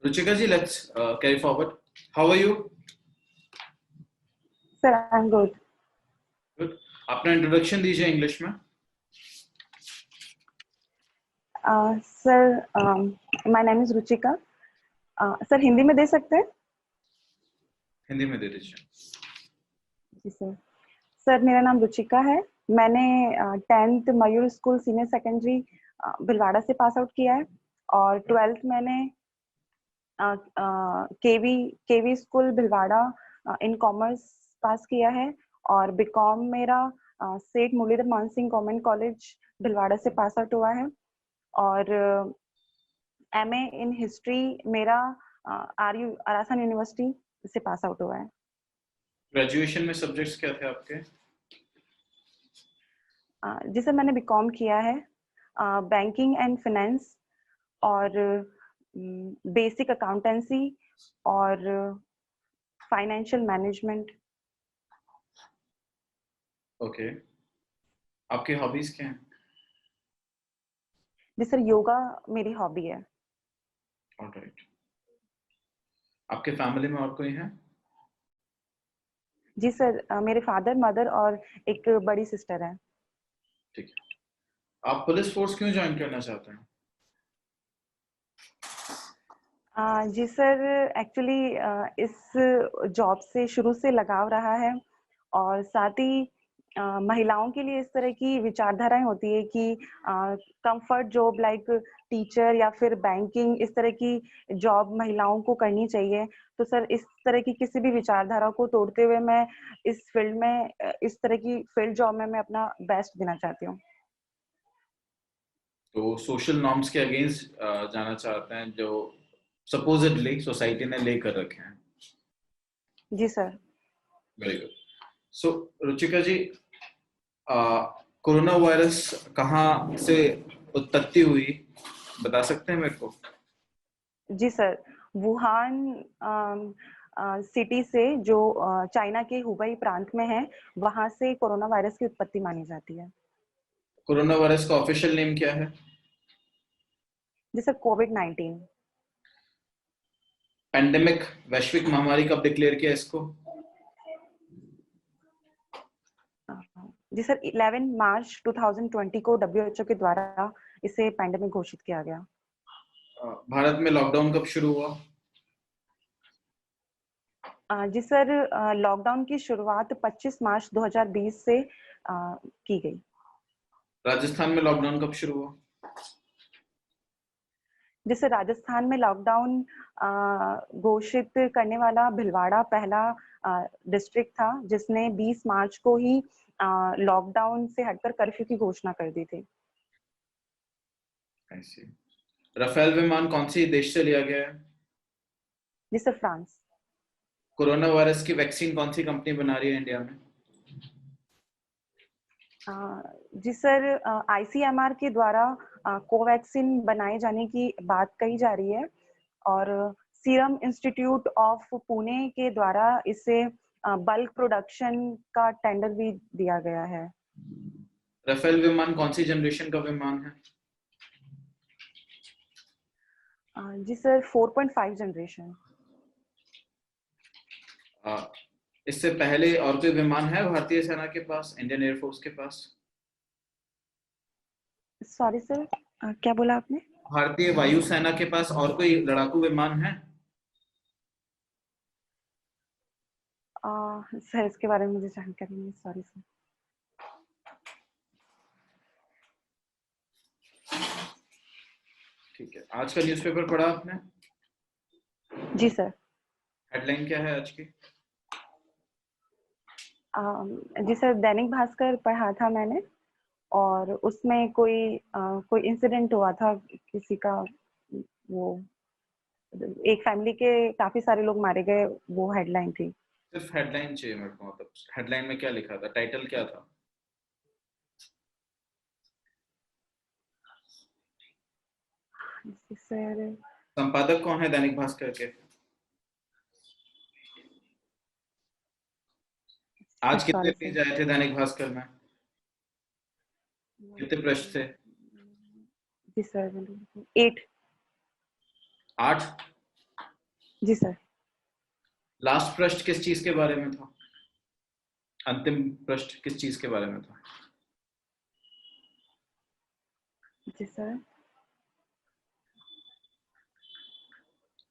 Ruchika ji, let's carry forward. How are you? Sir, I'm good. Good. अपना introduction दीजिए English में. Sir, my name is Ruchika. Sir, Hindi में दे सकते हैं? हिंदी में दे दीजिए. जी सर. सर, मेरा नाम रुचिका है. मैंने 10th मयूर स्कूल सीनियर सेकेंडरी भिलवाड़ा से पास आउट किया है और 12th मैंने KV school Bhilwara in commerce पास किया है और बीकॉम मेरा सेठ मुरलीधर मान सिंह गवर्नमेंट कॉलेज भिलवाड़ा से पास आउट हुआ है और एमए इन हिस्ट्री मेरा आरयू आरासन यूनिवर्सिटी से पास आउट हुआ है. ग्रेजुएशन में सब्जेक्ट्स क्या थे आपके? जी सर, मैंने बीकॉम किया है, बैंकिंग एंड फाइनेंस और बेसिक अकाउंटेंसी और फाइनेंशियल मैनेजमेंट. ओके. आपके हॉबीज क्या हैं? जी सर, योगा मेरी हॉबी है. ऑलराइट. आपके फैमिली में और कोई है? जी सर, मेरे फादर मदर और एक बड़ी सिस्टर है. ठीक है. आप पुलिस फोर्स क्यों ज्वाइन करना चाहते हैं? जी सर, एक्चुअली इस जॉब से शुरू से लगाव रहा है और साथ ही महिलाओं के लिए इस तरह की विचारधाराएं होती है कि कंफर्ट जॉब लाइक टीचर या फिर बैंकिंग इस तरह की जॉब महिलाओं को करनी चाहिए. तो सर, इस तरह की किसी भी विचारधारा को तोड़ते हुए मैं इस फील्ड में इस तरह की फील्ड जॉब में मैं अपना बेस्ट देना चाहती हूँ. तो सोशल नॉर्म्स के अगेंस्ट जाना चाहते हैं जो सपोजिटली सोसाइटी ने लेकर रखे हैं. जी sir. Very good. So Ruchika ji, corona virus कहाँ से उत्पत्ति हुई, बता सकते हैं मेरे को? जी सर, वुहान सिटी से जो चाइना के हुबई प्रांत में है, वहां से कोरोना वायरस की उत्पत्ति मानी जाती है. कोरोना वायरस का ऑफिशियल नेम क्या है? जी सर, कोविड-19. पेंडेमिक, वैश्विक महामारी कब डिक्लेयर किया इसको? जी सर, 11 मार्च 2020 को WHO के द्वारा इसे पैंडेमिक घोषित किया गया. भारत में लॉकडाउन कब शुरू हुआ? जी सर, लॉकडाउन की शुरुआत 25 मार्च 2020 से की गई. राजस्थान में लॉकडाउन कब शुरू हुआ? जिससे राजस्थान में लॉकडाउन घोषित करने वाला भिलवाड़ा पहला डिस्ट्रिक्ट था जिसने 20 मार्च को ही लॉकडाउन से हटकर कर्फ्यू की घोषणा कर दी थी. राफेल विमान कौन सी देश से लिया गया है? जिससे फ्रांस. कोरोना वायरस की वैक्सीन कौन सी कंपनी बना रही है इंडिया में? जी सर, ICMR के द्वारा कोवैक्सीन बनाए जाने की बात कही जा रही है और सीरम इंस्टीट्यूट ऑफ पुणे के द्वारा इसे बल्क प्रोडक्शन का टेंडर भी दिया गया है. राफेल विमान कौन सी जनरेशन का विमान है? जी सर, 4.5 जनरेशन. इससे पहले और कोई विमान है भारतीय सेना के पास, इंडियन एयरफोर्स के पास? सॉरी सर, क्या बोला आपने? भारतीय वायुसेना के पास और कोई लड़ाकू विमान है? सर, इसके बारे में मुझे जानकारी नहीं. Sorry sir. ठीक है. आज का न्यूज़पेपर पढ़ा आपने? जी सर. हेडलाइन क्या है आज की? जी सर, दैनिक भास्कर पढ़ा था मैंने और उसमें कोई इंसिडेंट हुआ था किसी का. वो एक फैमिली के काफी सारे लोग मारे गए, वो हेडलाइन थी. सिर्फ हेडलाइन चाहिए मेरे को. मतलब हेडलाइन में क्या लिखा था, टाइटल क्या था? जी सर. संपादक कौन है दैनिक भास्कर के? आज कितने सॉरी पेज सर. आए थे दैनिक भास्कर में? कितने पृष्ठ थे? जी सर, 8. 8? जी सर। लास्ट प्रश्न किस चीज के बारे में था? अंतिम प्रश्न किस चीज के बारे में था? जी सर।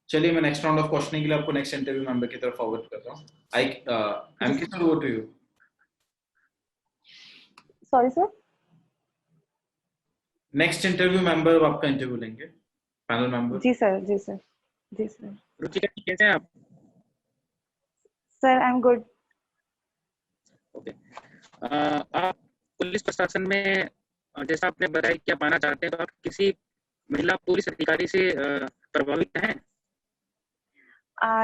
चलिए, मैं नेक्स्ट राउंड ऑफ क्वेश्चनिंग के लिए आपको नेक्स्ट इंटरव्यू मेंबर की तरफ फॉरवर्ड कर रहा हूँ। I G M sir. किस over to you. Sorry sir. Next interview member आपका इंटरव्यू लेंगे, पैनल मेंबर। जी सर। जी सर। जी सर। रुचिका जी कैसे हैं आप? Sir I am good. Okay. आप पुलिस प्रशासन में जैसा आपने बताया कि आप आना चाहते हैं, तो आप किसी महिला पुलिस अधिकारी से प्रभावित हैं?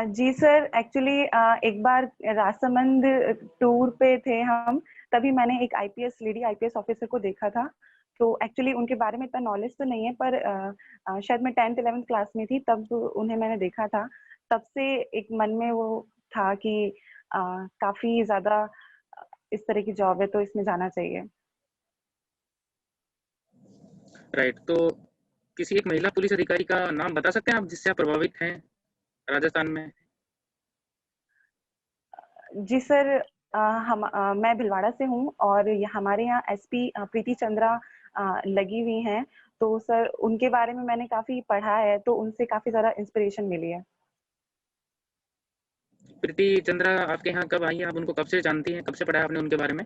जी सर, एक्चुअली एक बार राजसमंद टूर पे थे हम, तभी मैंने एक आईपीएस लेडी आईपीएस ऑफिसर को देखा था। तो एक्चुअली उनके बारे में इतना नॉलेज तो नहीं है, पर शायद मैं 10th 11th क्लास में थी तब उन्हें मैंने देखा था। तब से एक मन में वो था कि काफी ज्यादा इस तरह की जॉब है तो इसमें जाना चाहिए। राइट, तो किसी एक महिला पुलिस अधिकारी का नाम बता सकते हैं आप जिससे आप प्रभावित हैं राजस्थान में? जी सर, मैं भिलवाड़ा से हूँ और हमारे यहाँ एसपी प्रीति चंद्रा लगी हुई हैं। तो सर उनके बारे में मैंने काफी पढ़ा है, तो उनसे काफी ज्यादा इंस्पिरेशन मिली है। प्रीति चंद्रा आपके यहाँ कब आई हैं? आप उनको कब से जानती हैं? कब से पढ़ा है आपने उनके बारे में?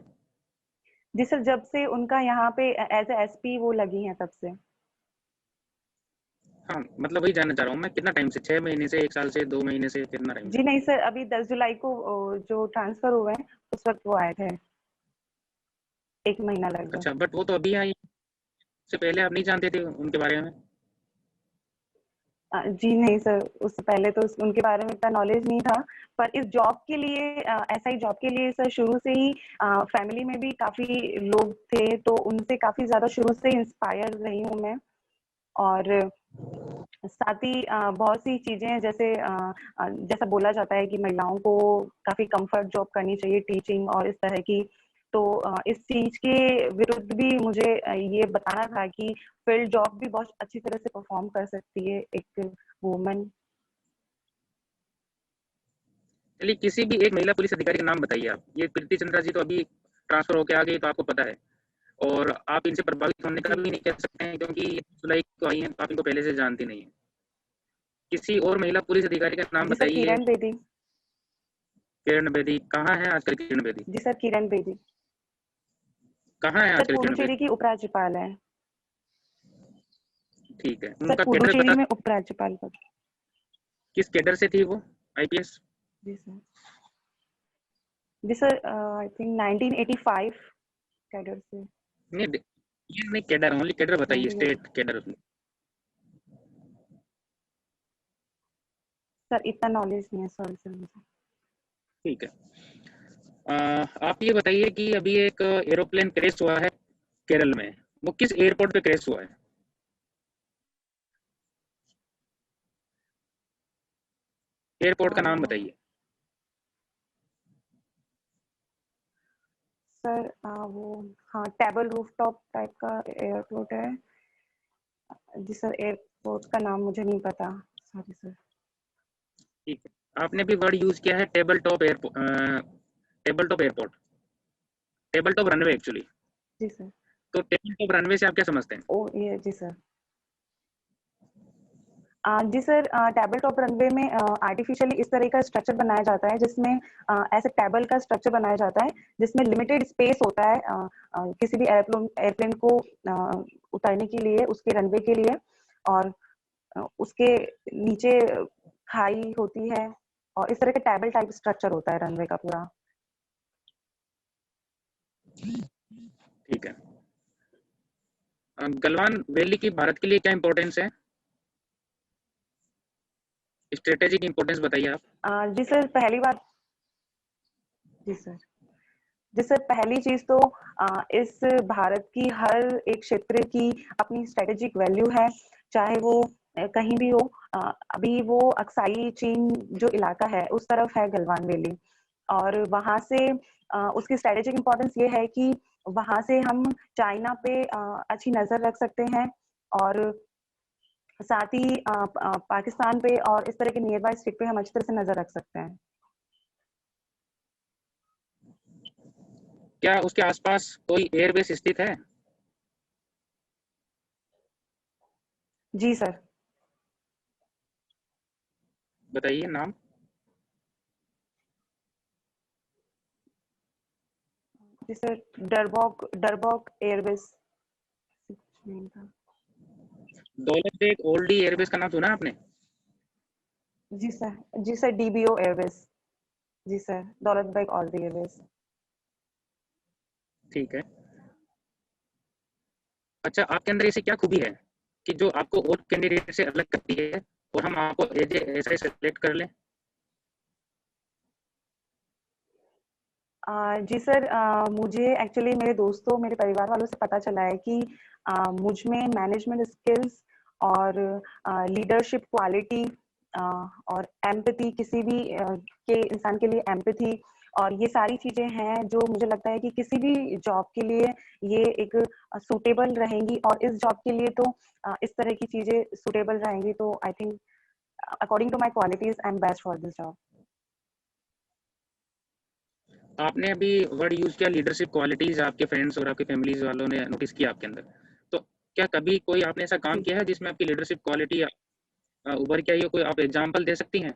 जी सर, जब से उनका यहाँ पे एज ए एसपी वो लगी हैं तब से। हाँ, मतलब वही जानना चाह रहा हूँ मैं, कितना टाइम से? 6 महीने से, 1 साल से, 2 महीने से, कितना टाइम जी से? नहीं सर, अभी 10 जुलाई को जो ट्रांसफर हुए हैं उस वक्त वो आए थे, 1 महीना लगभग। अच्छा, बट वो तो अभी आई, उससे पहले आप नहीं जानते थे उनके बारे में? जी नहीं सर, उससे पहले तो उनके बारे में इतना नॉलेज नहीं था। पर इस जॉब के लिए एसआई जॉब के लिए सर शुरू से ही फैमिली में भी काफी लोग थे, तो उनसे काफी ज्यादा शुरू से इंस्पायर रही हूँ मैं। और साथ ही बहुत सी चीजें हैं, जैसे जैसा बोला जाता है कि महिलाओं को काफी कंफर्ट जॉब करनी चाहिए, टीचिंग और इस तरह की। तो इस चीज के विरुद्ध भी मुझे ये बताना था कि फील्ड जॉब भी बहुत अच्छी तरह से परफॉर्म कर सकती है एक वुमन। चलिए, किसी भी एक महिला पुलिस अधिकारी का नाम बताइए आप। ये प्रीति चंद्रा जी तो अभी ट्रांसफर होके आ गई, तो आपको पता है, और आप इनसे प्रभावित होने का जी भी नहीं कह सकते हैं क्योंकि ये जुलाई को आई हैं, तो आप इनको पहले से जानती नहीं है। किसी और महिला पुलिस अधिकारी का नाम जी सर, बताइए। किरण बेदी। किरण बेदी कहाँ है आजकल? किरण बेदी जी सर, किरण बेदी। कहाँ है सर आजकल? किरण पुडुचेरी बेदी, की उपराज्यपाल है। ठीक है, सर उनका कैडर पुडुचेरी बता। में उपराज्यपाल पद। किस कैडर से थी वो? आईपीएस? जी सर। जी सर, आई थिंक 1985 कैडर से। नहीं, ये नहीं कैडर, ओनली कैडर बताइए, 1980। State cadre. सर इतना नॉलेज नहीं है, सॉरी सर मुझे। ठीक है। आप ये बताइए कि अभी एक एरोप्लेन क्रैश हुआ है केरल में, वो किस एयरपोर्ट पे क्रैश हुआ है? एयरपोर्ट का नाम बताइए। सर वो, हाँ, टेबल रूफटॉप टाइप का एयरपोर्ट है। जी सर, एयरपोर्ट का नाम मुझे नहीं पता, सॉरी सर। ठीक है, आपने भी वर्ड यूज किया है table top airport. Table top airport, table top runway actually. जी सर। तो टेबल टॉप रनवे से आप क्या समझते हैं? ओ ये, जी सर। जी सर, टेबल टॉप रनवे में आर्टिफिशियली इस तरह का स्ट्रक्चर बनाया जाता है जिसमें ऐसे टेबल का स्ट्रक्चर बनाया जाता है जिसमें लिमिटेड स्पेस होता है किसी भी एयरप्लेन को उतारने के लिए, उसके रनवे के लिए। और उसके नीचे खाई होती है और इस तरह का टेबल टाइप स्ट्रक्चर होता है रनवे का पूरा। ठीक है। गलवान वैली की भारत के लिए क्या इंपॉर्टेंस है? स्ट्रेटेजिक इंपॉर्टेंस बताइए आप। जी सर, पहली बात। जी सर। जी सर, पहली चीज तो इस भारत की हर एक क्षेत्र की अपनी स्ट्रेटेजिक वैल्यू है, चाहे वो कहीं भी हो। अभी वो अक्साई चीन जो इलाका है उस तरफ है गलवान वैली, और वहां से उसकी स्ट्रेटेजिक इंपॉर्टेंस ये है कि वहां से हम चाइना पे अच्छी नजर रख सकते हैं। और साथ ही पाकिस्तान पे और इस तरह के नियर बाय स्टेट पे हम अच्छी तरह से नजर रख सकते हैं। क्या उसके आसपास कोई एयरबेस स्थित है? जी सर। बताइए नाम। जी सर, डरबॉक एयरबेस नेम था। दौलत बेग ओल्डी एयरबेस का नाम सुना आपने? जी सर, जी सर, डीबीओ एयरबेस। जी सर, दौलत बेग ऑल्डी एयरबेस। ठीक है। अच्छा, आपके अंदर ऐसी क्या खूबी है कि जो आपको और कैंडिडेट से अलग करती है और हम आपको एज ए ऐसा ही सेलेक्ट कर लें? जी सर, मुझे एक्चुअली मेरे दोस्तों, मेरे परिवार वालों से पता चला है कि मुझ में मैनेजमेंट स्किल्स और लीडरशिप क्वालिटी और एम्पैथी, किसी भी के इंसान के लिए एम्पैथी और ये सारी चीजें हैं जो मुझे लगता है कि किसी भी जॉब के लिए ये एक सूटेबल रहेंगी, और इस जॉब के लिए तो इस तरह की चीजें सूटेबल रहेंगी। तो I think according to my qualities I am best for this job. आपने अभी वर्ड यूज किया लीडरशिप क्वालिटीज, आपके फ्रेंड्स और आपके फैमिलीज वालों ने नोटिस किया आपके अंदर। तो क्या कभी कोई आपने ऐसा काम जी किया है जिसमें आपकी लीडरशिप क्वालिटी उभर के आई हो? कोई आप एग्जांपल दे सकती हैं?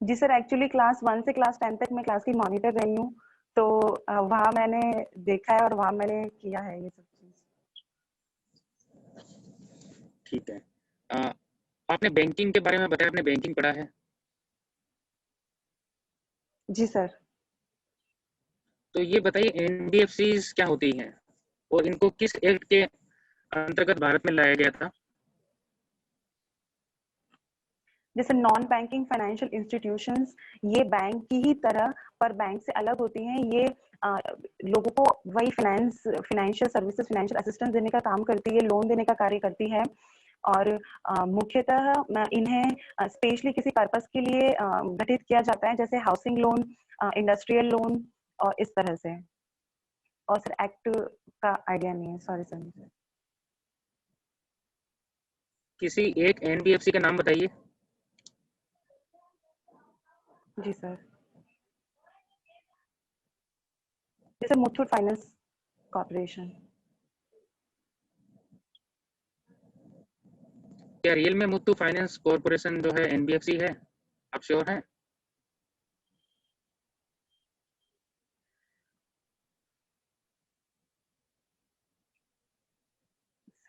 जी सर, एक्चुअली क्लास 1 से क्लास 10 तक मैं क्लास की मॉनिटर रही हूँ, तो वहाँ मैंने देखा है और वहाँ मैंने किया है ये सब चीज़। ठीक है। अ, आपने बैंकिंग के बारे में बताया, आपने बैंकिंग पढ़ा है। जी सर। तो ये बताइए एनबीएफसीज क्या होती हैं और इनको किस एक्ट के अंतर्गत भारत में लाया गया था? जैसे नॉन बैंकिंग फाइनेंशियल इंस्टीट्यूशंस, ये बैंक की ही तरह पर बैंक से अलग होती हैं। ये लोगों को वही फाइनेंशियल सर्विसेज, फाइनेंशियल असिस्टेंस देने का काम करती है, लोन देने का कार्य करती है। और मुख्यतः इन्हें स्पेशली किसी पर्पस के लिए गठित किया जाता है, जैसे हाउसिंग लोन, इंडस्ट्रियल लोन और इस तरह से। और सर एक्ट का आइडिया नहीं है, सॉरी सर मुझे। किसी एक एनबीएफसी का नाम बताइए। जी सर। जैसे मुथूट फाइनेंस कॉर्पोरेशन। क्या रियल में मुथ्थू फाइनेंस कॉर्पोरेशन जो है एनबीएफसी है? आप श्योर हैं?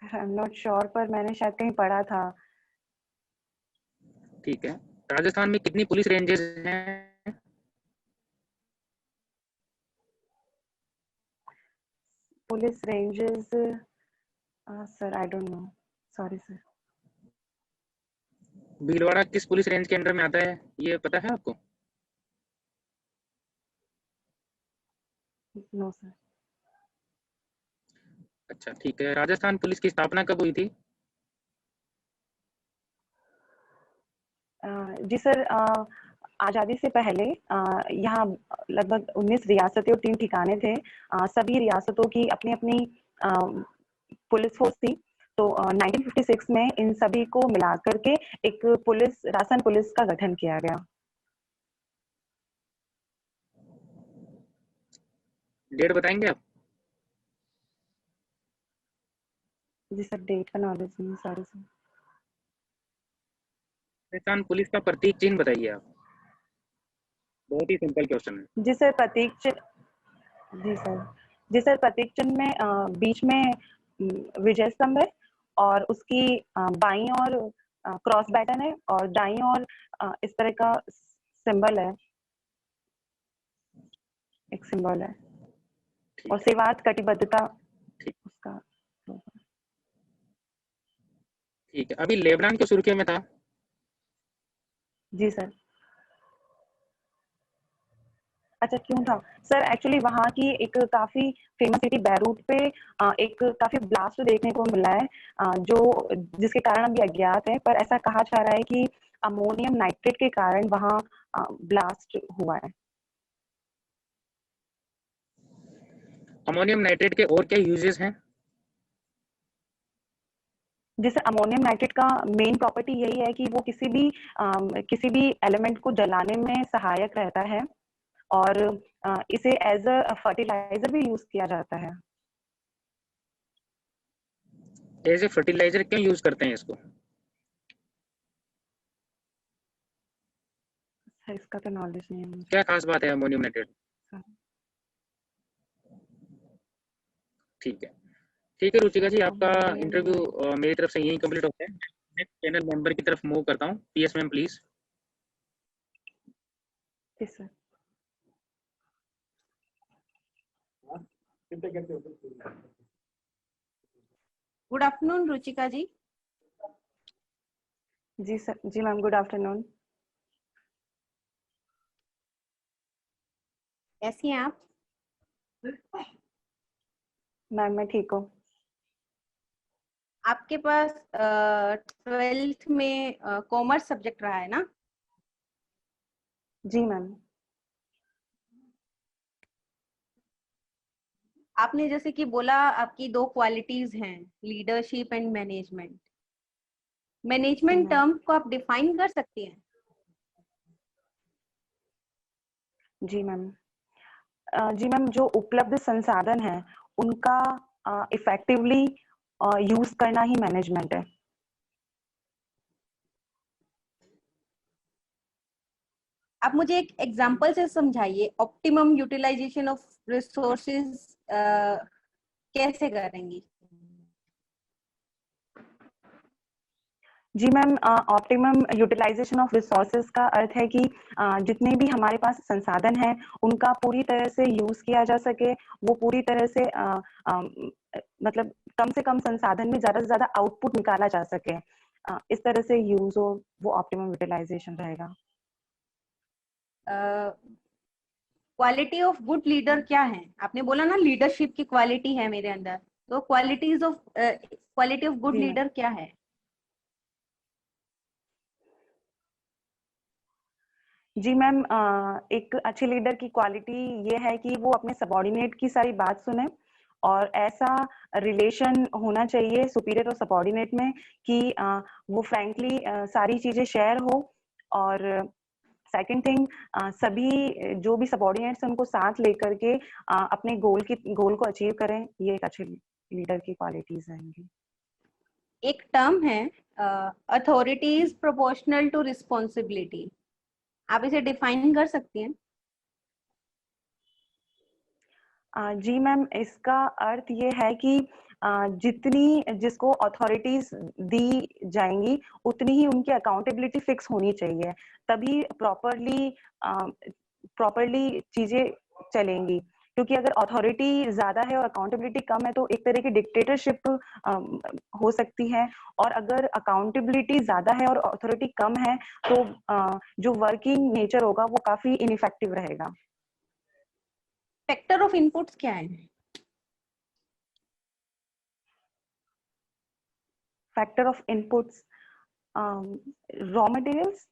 आई एम नॉट श्योर, पर मैंने शायद कहीं पढ़ा था। ठीक है। राजस्थान में कितनी पुलिस रेंजेस हैं? Police ranges, sir I don't know, sorry sir. Bhilwara किस पुलिस रेंज के अंडर में आता है, ये पता है आपको? No sir. अच्छा ठीक है। राजस्थान पुलिस की स्थापना कब हुई थी? जी सर, आज़ादी से पहले यहाँ लगभग 19 रियासतें और 3 ठिकाने थे। सभी रियासतों की अपनी अपनी पुलिस फोर्स थी। तो 1956 में इन सभी को मिला करके एक पुलिस, राजस्थान पुलिस का गठन किया गया। डेट बताएंगे आप? जी सर, डेट का नॉलेज नहीं, सॉरी सर। राजस्थान पुलिस का प्रतीक चिन्ह बताइए आप। बहुत ही सिंपल क्वेश्चन है। जी सर, प्रतीक चिन्ह। जी सर। जी सर, प्रतीक चिन्ह में बीच में विजय स्तंभ है, और उसकी बाईं ओर क्रॉस बैटन है, और दाईं ओर इस तरह का सिंबल है, एक सिंबल है, और ठीक है। सेवात कटिबद्धता ठीक। उसका। ठीक है। अभी लेबनान की सुर्खियों में था। जी सर। अच्छा, क्यों था? सर एक्चुअली वहाँ की एक काफी फेमस सिटी बैरूट पे एक काफी ब्लास्ट देखने को मिला है, जो जिसके कारण अभी अज्ञात है, पर ऐसा कहा जा रहा है कि अमोनियम नाइट्रेट के कारण वहाँ ब्लास्ट हुआ है। अमोनियम नाइट्रेट के और क्या यूजेस हैं? जैसे अमोनियम नाइट्रेट का मेन प्रॉपर्टी यही है कि वो किसी भी एलिमेंट को जलाने में सहायक रहता है और इसे एज अ फर्टिलाइजर भी यूज किया जाता है। एज ए फर्टिलाइजर क्यों यूज करते हैं इसको? इसका तो नॉलेज नहीं है मुझे। क्या खास बात है अमोनियम नाइट्रेट? ठीक है रुचिका जी, आपका इंटरव्यू मेरी तरफ से यही कंप्लीट होता है। नेक्स्ट पैनल मेंबर की तरफ मूव करता हूँ। PS ma'am please. जी sir. Good afternoon Ruchika ji. जी सर, जी मैम, गुड आफ्टरनून। कैसी हैं आप? मैम मैं ठीक हूँ। आपके पास 12th में कॉमर्स सब्जेक्ट रहा है ना? जी मैम। आपने जैसे कि बोला आपकी 2 क्वालिटीज हैं, leadership and management. Management term को आप डिफाइन कर सकती हैं? जी मैम। जी मैम, जो उपलब्ध संसाधन है उनका इफेक्टिवली यूज करना ही मैनेजमेंट है। आप मुझे एक एग्जांपल से समझाइए, ऑप्टिमम यूटिलाइजेशन ऑफ रिसोर्सेज कैसे करेंगी? जी ma'am, optimum utilisation of resources का अर्थ है कि जितने भी हमारे पास संसाधन हैं उनका पूरी तरह से यूज किया जा सके, वो पूरी तरह से मतलब कम से कम संसाधन में ज्यादा से ज्यादा आउटपुट निकाला जा सके, इस तरह से यूज हो, वो ऑप्टिमम यूटिलाइजेशन रहेगा। क्वालिटी ऑफ गुड लीडर क्या है? आपने बोला ना लीडरशिप की क्वालिटी है मेरे अंदर, तो क्वालिटी ऑफ गुड जी मैम। लीडर क्या है? जी मैम, एक अच्छे लीडर की क्वालिटी ये है कि वो अपने सबॉर्डिनेट की सारी बात सुने और ऐसा रिलेशन होना चाहिए सुपीरियर और सबॉर्डिनेट में कि वो फ्रैंकली सारी चीजें शेयर हो। और सेकंड थिंग, सभी जो भी सबॉर्डिनेट्स हैं उनको साथ लेकर के अपने गोल को अचीव करें। ये एक अच्छे लीडर की क्वालिटीज हैं। एक टर्म है authority is proportional to responsibility, आप इसे डिफाइन कर सकती हैं? जी मैम, इसका अर्थ ये है कि जितनी जिसको अथॉरिटीज दी जाएंगी उतनी ही उनकी अकाउंटेबिलिटी फिक्स होनी चाहिए, तभी प्रॉपरली चीजें चलेंगी। क्योंकि अगर अथॉरिटी ज्यादा है और अकाउंटेबिलिटी कम है तो एक तरह की डिक्टेटरशिप हो सकती है, और अगर अकाउंटेबिलिटी ज्यादा है और अथॉरिटी कम है तो जो वर्किंग नेचर होगा वो काफी इनइफेक्टिव रहेगा। फैक्टर ऑफ इनपुट्स क्या है? Factor of inputs, raw materials.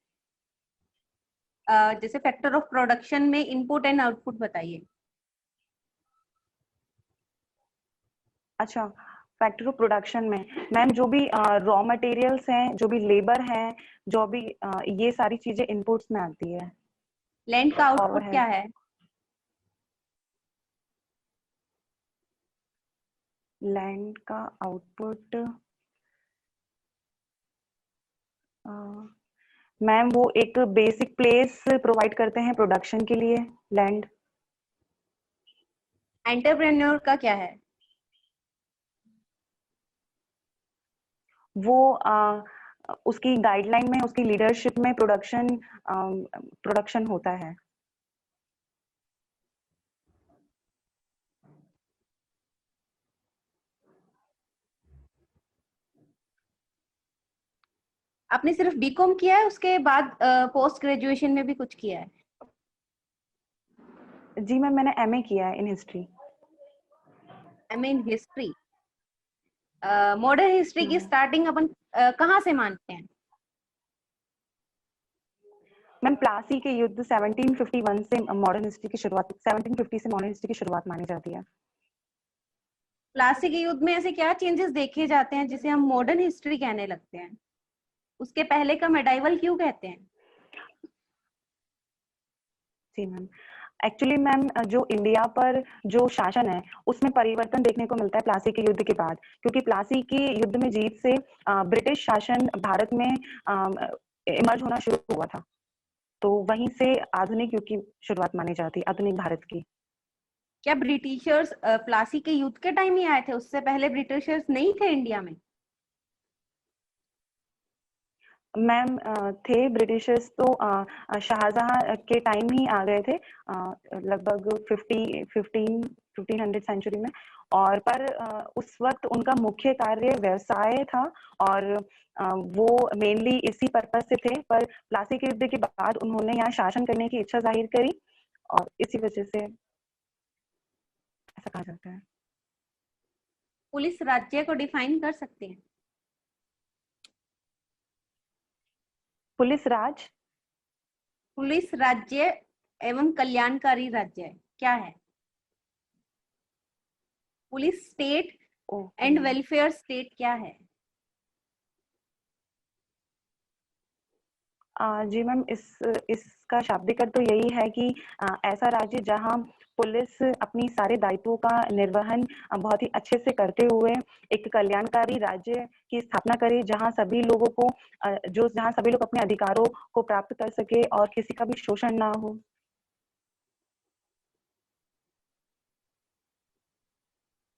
जैसे फैक्टर ऑफ प्रोडक्शन में इनपुट एंड आउटपुट बताइए। अच्छा, फैक्टर ऑफ प्रोडक्शन में मैम जो भी रॉ मटेरियल्स हैं, जो भी लेबर है, जो भी ये सारी चीजें इनपुट्स में आती है। लैंड का आउटपुट ओवरहेड। क्या है? लैंड का आउटपुट मैम वो एक बेसिक प्लेस प्रोवाइड करते हैं प्रोडक्शन के लिए, लैंड। एंटरप्रेन्योर का क्या है? वो उसकी गाइडलाइन में, उसकी लीडरशिप में प्रोडक्शन होता है। आपने सिर्फ बीकॉम किया है, उसके बाद पोस्ट ग्रेजुएशन में भी कुछ किया है? जी मैम, मैंने एमए किया है in history. MA in history. Modern history की स्टार्टिंग अपन कहाँ से मानते हैं? मैम प्लासी के युद्ध 1751 से मॉडर्न हिस्ट्री की शुरुआत, 1750 से मॉडर्न हिस्ट्री की शुरुआत मानी जाती है। प्लासी के युद्ध में ऐसे क्या चेंजेस देखे जाते हैं जिसे हम मॉडर्न हिस्ट्री कहने लगते हैं? उसके पहले का मेडाइवल क्यों कहते हैं? जी मैम, एक्चुअली मैम जो इंडिया पर जो शासन है उसमें परिवर्तन देखने को मिलता है प्लासी के युद्ध के बाद, क्योंकि प्लासी के युद्ध में जीत से ब्रिटिश शासन भारत में इमर्ज होना शुरू हुआ था, तो वहीं से आधुनिक युग की शुरुआत मानी जाती है, आधुनिक भारत की। क्या ब्रिटिशर्स प्लासी के युद्ध के टाइम ही आए थे? उससे पहले ब्रिटिशर्स नहीं थे इंडिया में? मैम थे ब्रिटिशर्स तो शाहजहां के टाइम ही आ गए थे, लगभग 1500 सेंचुरी में, और पर उस वक्त उनका मुख्य कार्य व्यवसाय था, और वो मेनली इसी पर्पस से थे, पर प्लासी के युद्ध के बाद उन्होंने यहाँ शासन करने की इच्छा जाहिर करी, और इसी वजह से ऐसा कहा जाता है। पुलिस राज्य को डिफाइन कर सकते हैं? पुलिस राज्य एवं कल्याणकारी राज्य क्या है? Police state and welfare state क्या है? जी मैम, इसका शाब्दिक अर्थ तो यही है कि ऐसा राज्य जहां पुलिस अपनी सारे दायित्वों का निर्वहन बहुत ही अच्छे से करते हुए एक कल्याणकारी राज्य की स्थापना करे, जहां सभी लोगों को जहां सभी लोग अपने अधिकारों को प्राप्त कर सके और किसी का भी शोषण ना हो।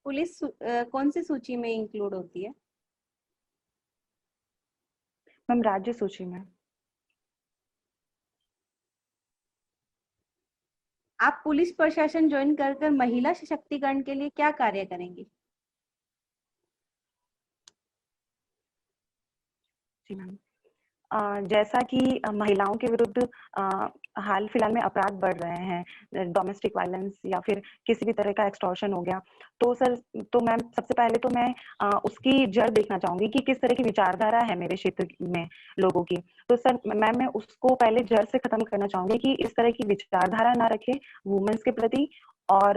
पुलिस कौन सी सूची में इंक्लूड होती है? मैम राज्य सूची में। आप पुलिस प्रशासन ज्वाइन कर महिला सशक्तिकरण के लिए क्या कार्य करेंगे? जी मैम, जैसा कि महिलाओं के विरुद्ध हाल फिलहाल में अपराध बढ़ रहे हैं, डोमेस्टिक वायलेंस या फिर किसी भी तरह का एक्सटॉर्शन हो गया, तो सर, तो मैम सबसे पहले तो मैं उसकी जड़ देखना चाहूंगी कि किस तरह की विचारधारा है मेरे क्षेत्र में लोगों की। तो सर मैं उसको पहले जड़ से खत्म करना चाहूंगी कि इस तरह की विचारधारा ना रखे वुमेन्स के प्रति। और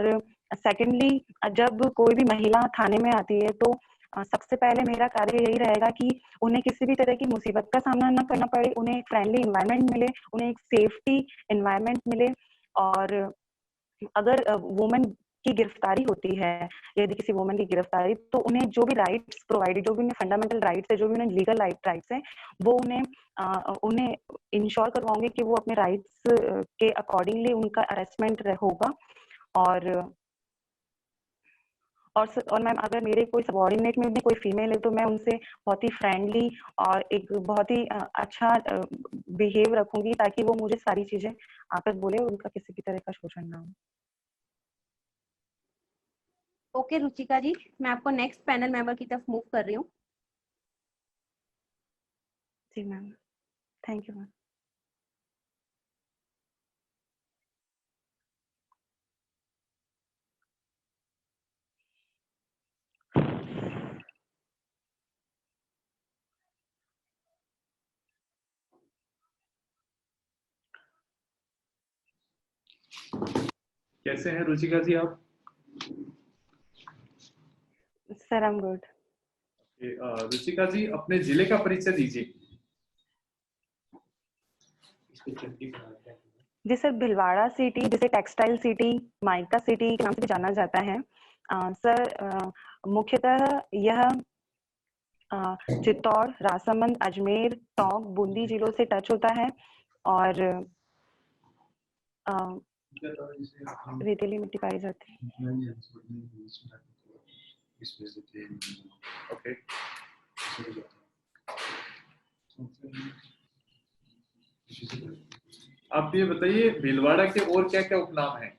सेकेंडली, जब कोई भी महिला थाने में आती है तो सबसे पहले मेरा कार्य यही रहेगा कि उन्हें किसी भी तरह की मुसीबत का सामना ना करना पड़े, उन्हें एक फ्रेंडली एनवायरनमेंट मिले, उन्हें एक सेफ्टी एनवायरनमेंट मिले। और अगर वुमेन की गिरफ्तारी होती है, यदि किसी वुमेन की गिरफ्तारी, तो उन्हें जो भी राइट्स प्रोवाइडेड, जो भी उन्हें फंडामेंटल राइट्स है, जो भी उन्हें लीगल राइट्स है, वो उन्हें इंश्योर करवाओगे कि वो अपने राइट्स के अकॉर्डिंगली उनका अरेस्टमेंट होगा। और मैम, अगर मेरे कोई सबॉर्डिनेट में भी कोई फीमेल है तो मैं उनसे बहुत ही फ्रेंडली और एक बहुत ही अच्छा बिहेव रखूंगी, ताकि वो मुझे सारी चीजें आकर बोले, उनका किसी भी तरह का शोषण ना हो। ओके रुचिका जी, मैं आपको नेक्स्ट पैनल मेंबर की तरफ मूव कर रही हूँ। जी मैम, थैंक यू मैम। कैसे हैं रुचिका जी आप? Sir I am good. Ruchika ji, अपने जिले का परिचय दीजिए। जी सर, भिलवाड़ा सिटी, जिसे टेक्सटाइल सिटी, माइका सिटी के नाम से भी जाना जाता है। सर, मुख्यतः यह चित्तौड़, राजसमंद, अजमेर, टोंक, बूंदी जिलों से टच होता है, और रेतीली मिट्टी पाई जाती है। ओके, आप ये बताइए, भीलवाड़ा के और क्या क्या उपनाम हैं?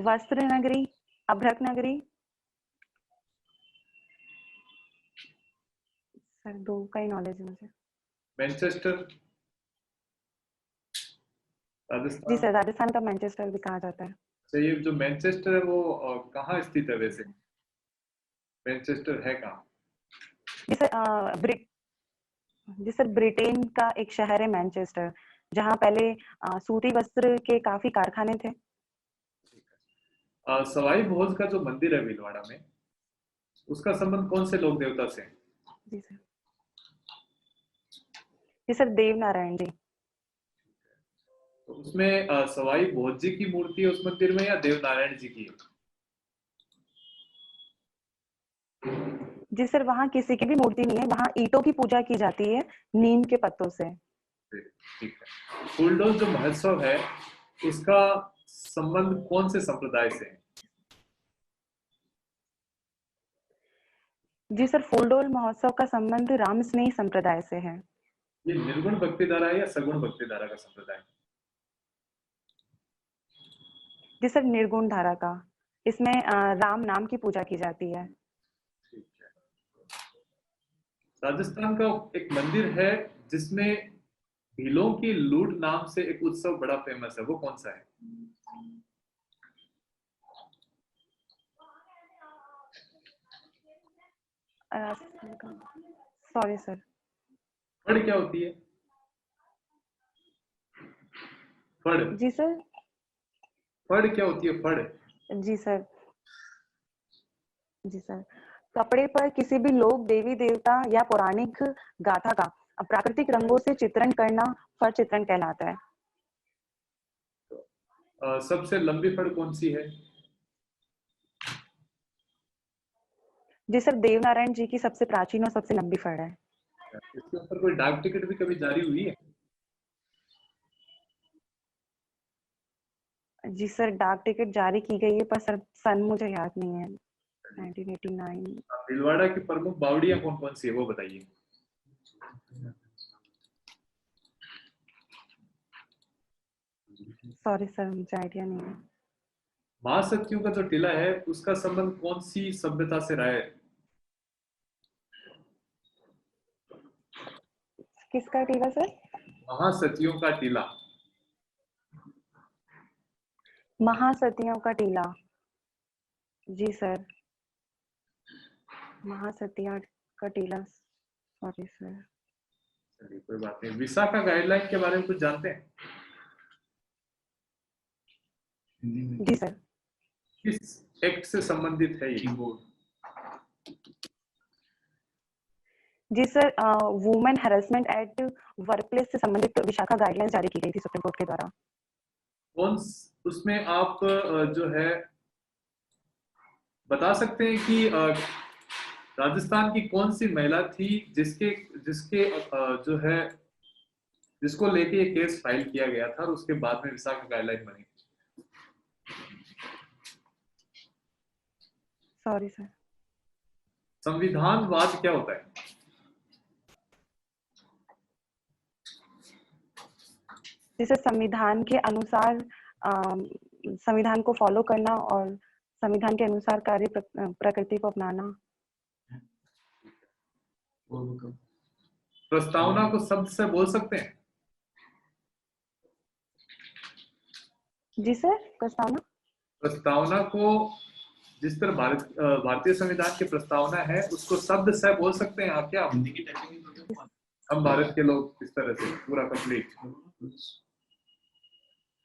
वस्त्र नगरी, अभ्रक नगरी। सर, दो का ही नॉलेज है मुझे। मैनचेस्टर, जी राजस्थान। सर, राजस्थान का मैनचेस्टर भी कहा जाता है। अच्छा, ये जो मैनचेस्टर है वो कहाँ स्थित है वैसे? मैनचेस्टर है कहाँ? जी सर, जी सर, ब्रिटेन का एक शहर है मैनचेस्टर, जहाँ पहले सूती वस्त्र के काफी कारखाने थे। सवाई भोज का जो मंदिर है भीलवाड़ा में, उसका संबंध कौन से लोक देवता से है? जी सर। जी सर, देव नारायण जी। तो उसमें सवाई भोज जी की मूर्ति है उस मंदिर में, या देव नारायण जी की है? जी सर, वहाँ किसी की भी मूर्ति नहीं है, वहाँ ईंटों की पूजा की जाती है नीम के पत्तों से। ठीक है। फूलडोल जो महोत्सव है, इसका संबंध कौन से संप्रदाय से है? जी सर, फूलडोल महोत्सव का संबंध राम स्नेही संप्रदाय से है। ये निर्गुण भक्ति धारा है या सगुण भक्ति धारा का संप्रदाय? जी सर, निर्गुण धारा का। इसमें राम नाम की पूजा की जाती है। ठीक है। राजस्थान का एक मंदिर है जिसमें भीलों की लूट नाम से एक उत्सव बड़ा फेमस है, वो कौन सा है? Sorry sir. फड़ क्या होती है? फड़ जी सर। फड़ क्या होती है? फड़ जी सर। जी सर, कपड़े पर किसी भी लोक देवी देवता या पौराणिक गाथा का प्राकृतिक रंगों से चित्रण करना फड़ चित्रण कहलाता है। सबसे लंबी फड़ कौन सी है? जी सर, देवनारायण जी की सबसे प्राचीन और सबसे लंबी फड़ है। इसके ऊपर कोई डाक टिकट भी कभी जारी हुई है? जी सर, डाक टिकट जारी की गई है, पर सर सन मुझे याद नहीं है। 1989। भीलवाड़ा की प्रमुख बावड़ियां कौन कौन सी है, वो बताइए। सॉरी सर, मुझे आइडिया नहीं है। महासतियों का जो टीला है, उसका संबंध कौन सी सभ्यता से रहा है? किसका टीला सर? महासतियों का टीला। महासतियों का टीला। जी सर, महासतियों का टीला। Sorry sir. चलिए कोई बात नहीं। विशाखा गाइडलाइन के बारे में कुछ जानते हैं? जी सर। किस एक्ट से संबंधित है ये? जी sir, women harassment act work place से संबंधित विशाखा गाइडलाइंस जारी की गई थी सुप्रीम कोर्ट के द्वारा। उसमें आप जो है बता सकते हैं कि राजस्थान की कौन सी महिला थी जिसके जिसके जो है जिसको लेके ये केस फाइल किया गया था और उसके बाद में विशाखा गाइडलाइन बनी? Sorry sir. संविधानवाद क्या होता है? जैसे संविधान के अनुसार संविधान को फॉलो करना और संविधान के अनुसार कार्य प्रकृति को अपनाना। प्रस्तावना को शब्द से बोल सकते हैं? जी सर, प्रस्तावना। प्रस्तावना को जिस तरह भारतीय संविधान की प्रस्तावना है, उसको शब्द से बोल सकते हैं आप क्या? हम भारत के लोग इस तरह से पूरा कंप्लीट।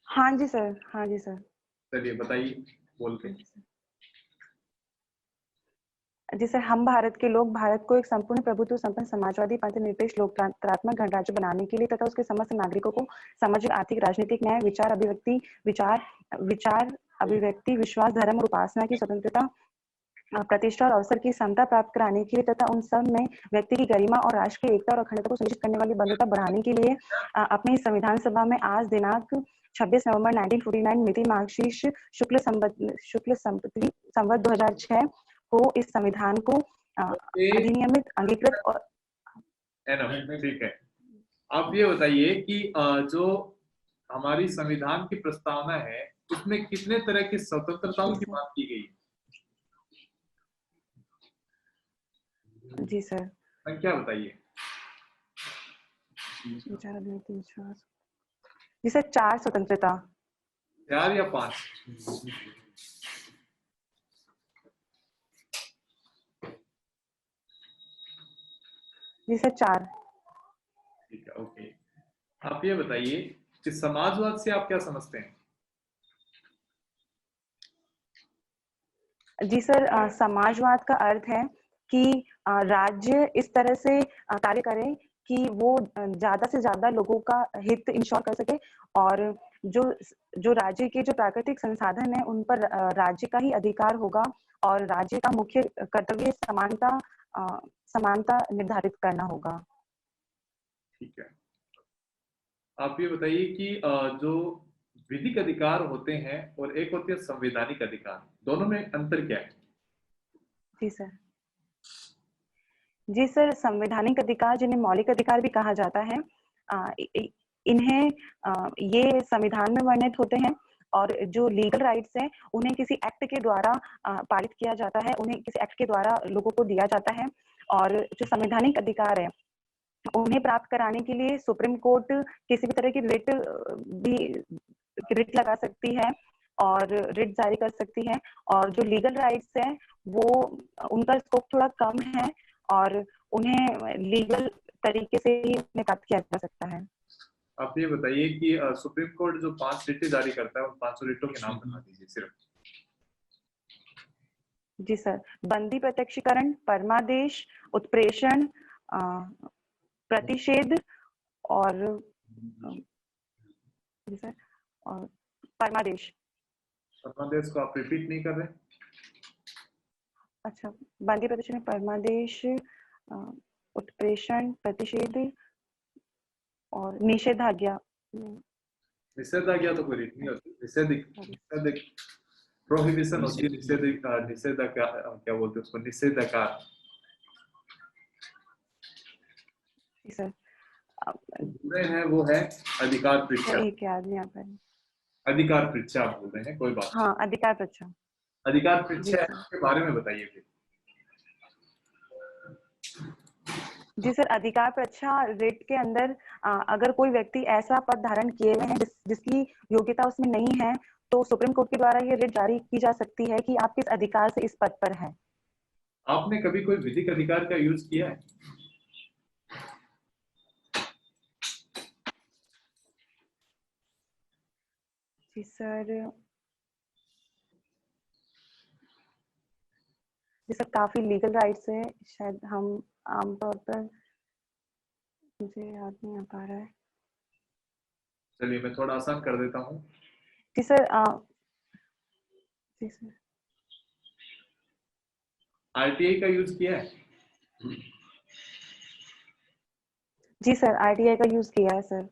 हाँ जी सर, हाँ जी सर। चलिए बताइए बोल के। जी सर, हम भारत के लोग भारत को एक संपूर्ण प्रभुत्व संपन्न समाजवादी पंथनिरपेक्ष लोकतंत्रात्मक गणराज्य बनाने के लिए तथा उसके समस्त नागरिकों को सामाजिक आर्थिक राजनीतिक न्याय विचार अभिव्यक्ति विश्वास धर्म और उपासना की स्वतंत्रता प्रतिष्ठा और अवसर की समता प्राप्त कराने के लिए तथा उन सब में व्यक्ति की गरिमा और राष्ट्र की एकता और अखंडता को सुनिश्चित करने वाली बंधुता बढ़ाने के लिए अपनी संविधान सभा में आज दिनांक 26 नवंबर 1949 मिति मार्गशीर्ष शुक्ल संवत 2006 को इस संविधान को अधिनियमित अंगीकृत और ठीक है। आप ये बताइए कि जो हमारी संविधान की प्रस्तावना है, उसमें कितने तरह की स्वतंत्रताओं की बात की गई? जी सर। संख्या बताइए। जी सर, 4 स्वतंत्रता। 4 या 5? जी सर, 4। ठीक है, ओके। आप ये बताइए कि समाजवाद से आप क्या समझते हैं? जी सर, समाजवाद का अर्थ है कि राज्य इस तरह से कार्य करे कि वो ज्यादा से ज्यादा लोगों का हित इंश्योर कर सके, और जो जो राज्य के जो प्राकृतिक संसाधन है उन पर राज्य का ही अधिकार होगा, और राज्य का मुख्य कर्तव्य समानता निर्धारित करना होगा। ठीक है, आप ये बताइए कि जो विधिक अधिकार होते हैं और एक होते हैं संवैधानिक अधिकार, दोनों में अंतर क्या है? जी सर। जी सर, संवैधानिक अधिकार जिन्हें मौलिक अधिकार भी कहा जाता है, इन्हें ये संविधान में वर्णित होते हैं, और जो लीगल राइट्स हैं उन्हें किसी एक्ट के द्वारा पारित किया जाता है, उन्हें किसी एक्ट के द्वारा लोगों को दिया जाता है। और जो संवैधानिक अधिकार है उन्हें प्राप्त कराने के लिए सुप्रीम कोर्ट किसी भी तरह की रिट लगा सकती है और रिट जारी कर सकती है। और जो लीगल राइट्स है वो उनका स्कोप थोड़ा कम है, और उन्हें लीगल तरीके से ही उन्हें प्राप्त किया जा सकता है। आप ये बताइए कि सुप्रीम कोर्ट जो 5 रिटें जारी करता है उन 500 रिटों के नाम बता दीजिए सिर्फ। जी सर, बंदी प्रत्यक्षीकरण, परमादेश, उत्प्रेषण, प्रतिषेध और जी सर, और परमादेश। परमादेश को आप रिपीट नहीं कर रहे? अच्छा, बंदी प्रतिषेध, परमादेश, उत्प्रेषण, प्रतिषेध और निषेधाज्ञा। निषेधाज्ञा तो कोई रिट नहीं होती, निषेध प्रोहिबिशन होती है, निषेधाज्ञा क्या बोलते हैं उसको, निषेधाकार। जी सर, दूसरे हैं वो है अधिकार परीक्षा। एक याद नहीं आता है। अधिकार परीक्षा आप बोल रहे हैं, कोई बात हाँ, अधिकार परीक्षा। अधिकार जी परीक्षा सर। के बारे में बताइए फिर। जी सर, अधिकार परीक्षा रिट के अंदर अगर कोई व्यक्ति ऐसा पद धारण किए हुए हैं जिसकी योग्यता उसमें नहीं है, तो सुप्रीम कोर्ट के द्वारा ये रिट जारी की जा सकती है कि आप किस अधिकार से इस पद पर हैं। आपने कभी कोई विधिक अधिकार का यूज किया है? जी सर, जैसे काफी लीगल राइट्स है, शायद हम आमतौर पर, मुझे याद नहीं आ पा रहा है। चलिए मैं थोड़ा आसान कर देता हूँ। जी सर, जी सर, आरटीआई का यूज किया है? जी सर, आरटीआई का यूज किया है सर।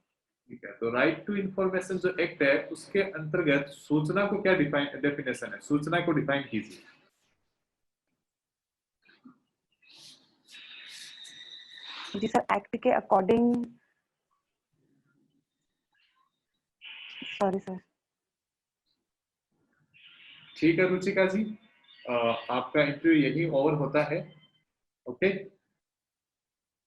ठीक है, तो राइट टू इंफॉर्मेशन जो एक्ट है उसके अंतर्गत सूचना को क्या डेफिनेशन है, सूचना को डिफाइन कीजिए। जी सर, एक्ट के अकॉर्डिंग, सॉरी सर। ठीक है रुचिका जी, आपका इंटरव्यू यही ओवर होता है। ओके,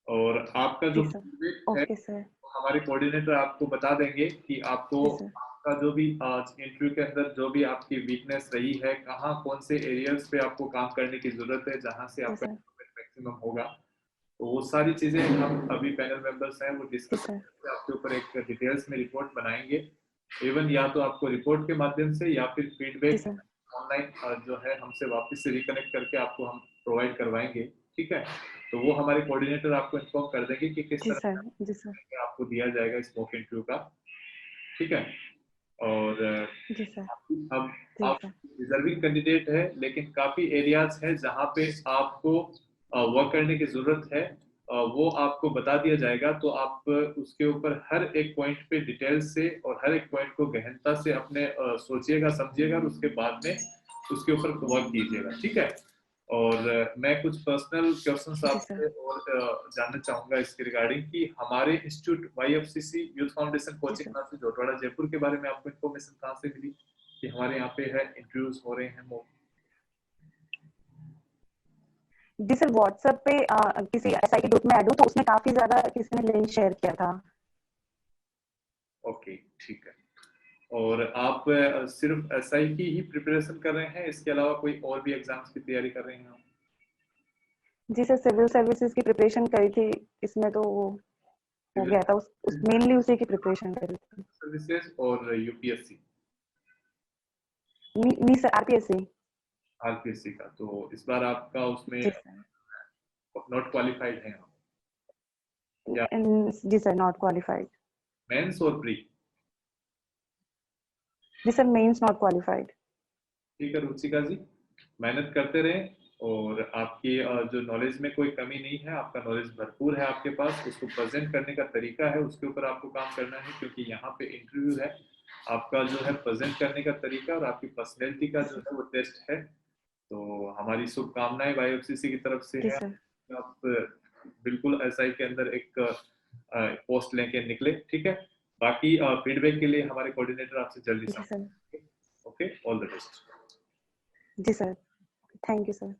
और आपका जो feedback है ओके सर। हमारे कोऑर्डिनेटर आपको बता देंगे कि आपको जी सर। आपका जो भी इंटरव्यू के अंदर जो भी आपकी वीकनेस रही है, कहाँ कौन से एरियाज पे आपको काम करने की जरूरत है, जहाँ से जी आपका सर। मैक्सिमम होगा, तो वो सारी चीजें हम अभी पैनल मेंबर्स हैं वो जी डिस्कस सर। करके आपके ऊपर एक डिटेल्स में रिपोर्ट बनाएंगे। इवन या तो आपको रिपोर्ट के माध्यम से या फिर जी फीडबैक सर। ऑनलाइन जो है हमसे वापस से रिकनेक्ट करके आपको हम प्रोवाइड करवाएंगे। ठीक है, तो वो हमारे कोऑर्डिनेटर आपको इन्फॉर्म कर देंगे कि किस जी तरह सर। जी सर। से आपको दिया जाएगा इस मॉक इंटरव्यू का। ठीक है, और जी सर। अब जी आप सर। डिजर्विंग कैंडिडेट है, लेकिन काफी एरियाज है जहाँ पे आपको वर्क करने की जरूरत है, वो आपको बता दिया जाएगा। तो आप उसके ऊपर हर एक पॉइंट पे डिटेल से और हर एक पॉइंट को गहनता से अपने सोचिएगा, समझिएगा, और उसके बाद में उसके ऊपर वर्क कीजिएगा। ठीक है, और मैं कुछ पर्सनल क्वेश्चंस जी आपसे सर। और जानना चाहूंगा इसके रिगार्डिंग कि हमारे इंस्टीट्यूट YFCC यूथ फाउंडेशन जी coaching sir. Classes Jhotwara Jaipur के बारे में आपको इन्फॉर्मेशन कहाँ से मिली कि हमारे यहाँ पे है इंटरव्यूज हो रहे हैं? जी सर, व्हाट्सएप पे किसी एसआई के ग्रुप में ऐड हूँ, तो उसमें काफी ज्यादा किसी ने लिंक शेयर किया था। ओके, ठीक है, और आप सिर्फ SI की ही प्रिपरेशन कर रहे हैं, इसके अलावा कोई और भी एग्जाम्स की तैयारी कर रहे हैं आप? जी सर, सिविल सर्विसेज की प्रिपरेशन करी थी इसमें, तो वो हो गया था, उस मेनली उसी की प्रिपरेशन कर रही थी। सर्विसेज और यूपीएससी? नहीं सर, आरपीएससी। आरपीएससी का। तो इस बार आपका उसमें जी सर। नॉट क्वालिफाइड है या जी सर, नॉट क्वालिफाइड। मेंस और प्री? जी सर, मेंस नॉट क्वालिफाइड। ठीक है रुचिका जी, मेहनत करते रहें और आपकी जो नॉलेज में कोई कमी नहीं है, आपका नॉलेज भरपूर है आपके पास, उसको प्रेजेंट करने का तरीका है उसके ऊपर आपको काम करना है, क्योंकि यहाँ पे इंटरव्यू है। आपका जो है प्रेजेंट करने का तरीका और आपकी पर्सनैलिटी का जो है वो टेस्ट है। तो हमारी शुभकामनाएं वाईएफसीसी की तरफ से जी है। सर। आप बिल्कुल एसआई के अंदर एक पोस्ट लेके निकले, ठीक है। बाकी फीडबैक के लिए हमारे कोऑर्डिनेटर आपसे जल्दी जी sir. Okay, all the best. जी सर, थैंक यू सर।